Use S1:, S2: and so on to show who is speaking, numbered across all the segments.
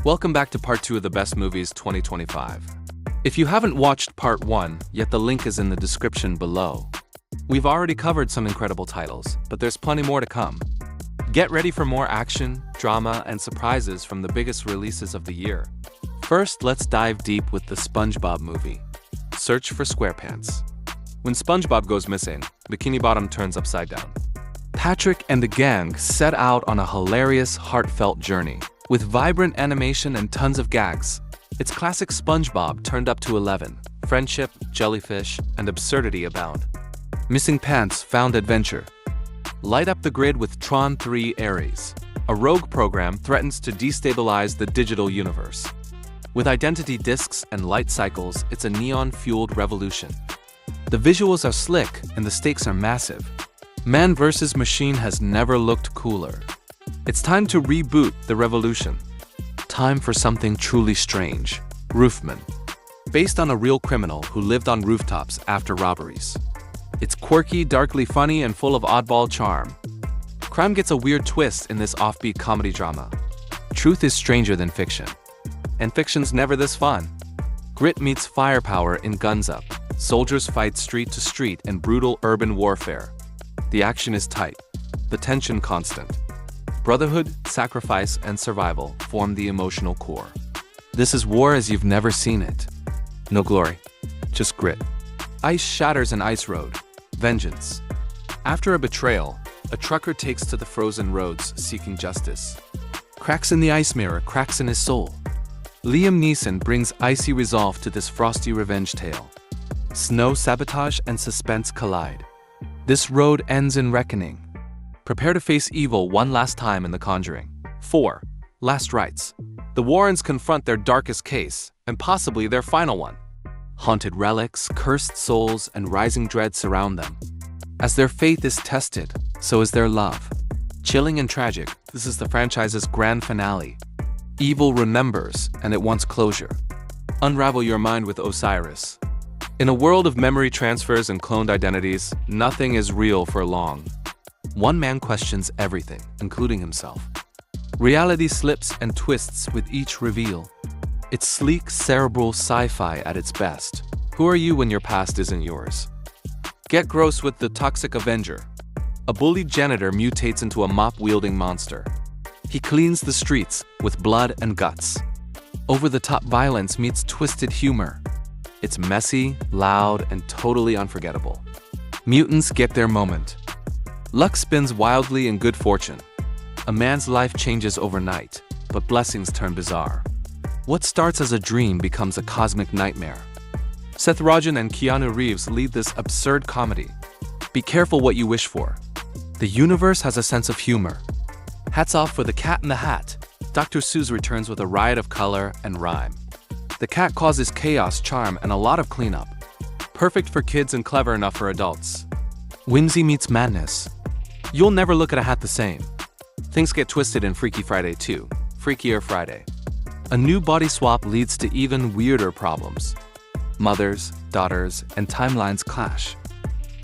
S1: Welcome back to part 2 of the best movies 2025. If you haven't watched part 1, yet the link is in the description below. We've already covered some incredible titles, but there's plenty more to come. Get ready for more action, drama, and surprises from the biggest releases of the year. First, let's dive deep with the SpongeBob movie. Search for SquarePants. When SpongeBob goes missing, Bikini Bottom turns upside down. Patrick and the gang set out on a hilarious, heartfelt journey. With vibrant animation and tons of gags, it's classic SpongeBob turned up to 11. Friendship, jellyfish, and absurdity abound. Missing Pants Found Adventure. Light up the grid with TRON 3 Ares. A rogue program threatens to destabilize the digital universe. With identity discs and light cycles, it's a neon-fueled revolution. The visuals are slick and the stakes are massive. Man vs. Machine has never looked cooler. It's time to reboot the revolution. Time for something truly strange. Roofman. Based on a real criminal who lived on rooftops after robberies. It's quirky, darkly funny, and full of oddball charm. Crime gets a weird twist in this offbeat comedy drama. Truth is stranger than fiction. And fiction's never this fun. Grit meets firepower in Guns Up. Soldiers fight street to street in brutal urban warfare. The action is tight, the tension constant. Brotherhood, sacrifice, and survival form the emotional core. This is war as you've never seen it. No glory, just grit. Ice shatters an ice road. Vengeance. After a betrayal, a trucker takes to the frozen roads seeking justice. Cracks in the ice mirror, cracks in his soul. Liam Neeson brings icy resolve to this frosty revenge tale. Snow, sabotage, and suspense collide. This road ends in reckoning. Prepare to face evil one last time in The Conjuring. 4. Last Rites. The Warrens confront their darkest case, and possibly their final one. Haunted relics, cursed souls, and rising dread surround them. As their faith is tested, so is their love. Chilling and tragic, this is the franchise's grand finale. Evil remembers, and it wants closure. Unravel your mind with Osiris. In a world of memory transfers and cloned identities, nothing is real for long. One man questions everything, including himself. Reality slips and twists with each reveal. It's sleek, cerebral sci-fi at its best. Who are you when your past isn't yours? Get gross with the Toxic Avenger. A bullied janitor mutates into a mop-wielding monster. He cleans the streets with blood and guts. Over-the-top violence meets twisted humor. It's messy, loud, and totally unforgettable. Mutants get their moment. Luck spins wildly in good fortune. A man's life changes overnight, but blessings turn bizarre. What starts as a dream becomes a cosmic nightmare. Seth Rogen and Keanu Reeves lead this absurd comedy. Be careful what you wish for. The universe has a sense of humor. Hats off for The Cat in the Hat. Dr. Seuss returns with a riot of color and rhyme. The cat causes chaos, charm, and a lot of cleanup. Perfect for kids and clever enough for adults. Whimsy meets madness. You'll never look at a hat the same. Things get twisted in Freaky Friday 2, Freakier Friday. A new body swap leads to even weirder problems. Mothers, daughters, and timelines clash.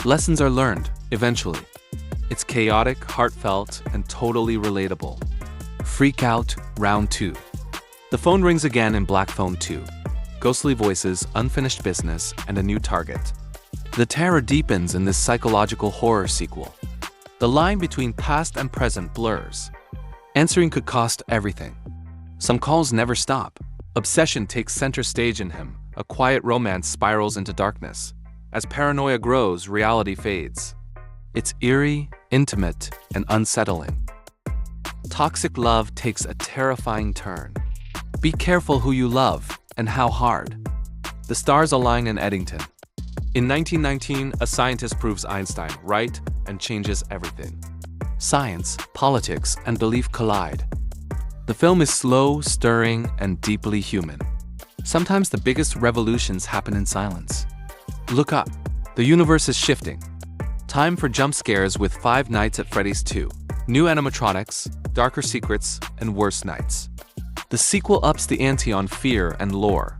S1: Lessons are learned, eventually. It's chaotic, heartfelt, and totally relatable. Freak Out, Round 2. The phone rings again in Black Phone 2. Ghostly voices, unfinished business, and a new target. The terror deepens in this psychological horror sequel. The line between past and present blurs. Answering could cost everything. Some calls never stop. Obsession takes center stage in him. A quiet romance spirals into darkness. As paranoia grows, reality fades. It's eerie, intimate, and unsettling. Toxic love takes a terrifying turn. Be careful who you love and how hard. The stars align in Eddington. In 1919, a scientist proves Einstein right and changes everything. Science, politics, and belief collide. The film is slow, stirring, and deeply human. Sometimes the biggest revolutions happen in silence. Look up. The universe is shifting. Time for jump scares with Five Nights at Freddy's 2. New animatronics, darker secrets, and worse nights. The sequel ups the ante on fear and lore.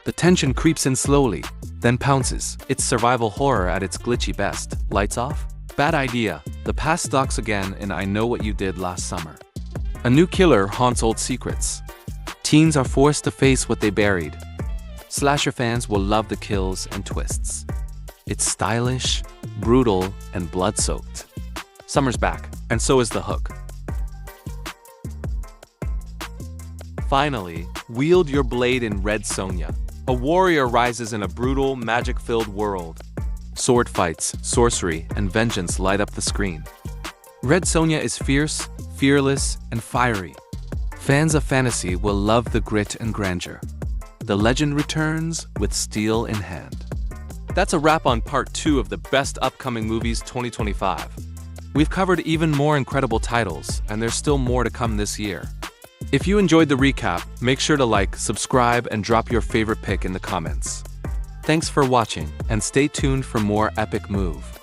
S1: The tension creeps in slowly, then pounces. It's survival horror at its glitchy best. Lights off? Bad idea. The past stalks again in I Know What You Did Last Summer. A new killer haunts old secrets. Teens are forced to face what they buried. Slasher fans will love the kills and twists. It's stylish, brutal, and blood-soaked. Summer's back, and so is the hook. Finally, wield your blade in Red Sonja. A warrior rises in a brutal, magic-filled world. Sword fights, sorcery, and vengeance light up the screen. Red Sonja is fierce, fearless, and fiery. Fans of fantasy will love the grit and grandeur. The legend returns with steel in hand. That's a wrap on part 2 of the best upcoming movies 2025. We've covered even more incredible titles, and there's still more to come this year. If you enjoyed the recap, make sure to like, subscribe, and drop your favorite pick in the comments. Thanks for watching, and stay tuned for more epic move.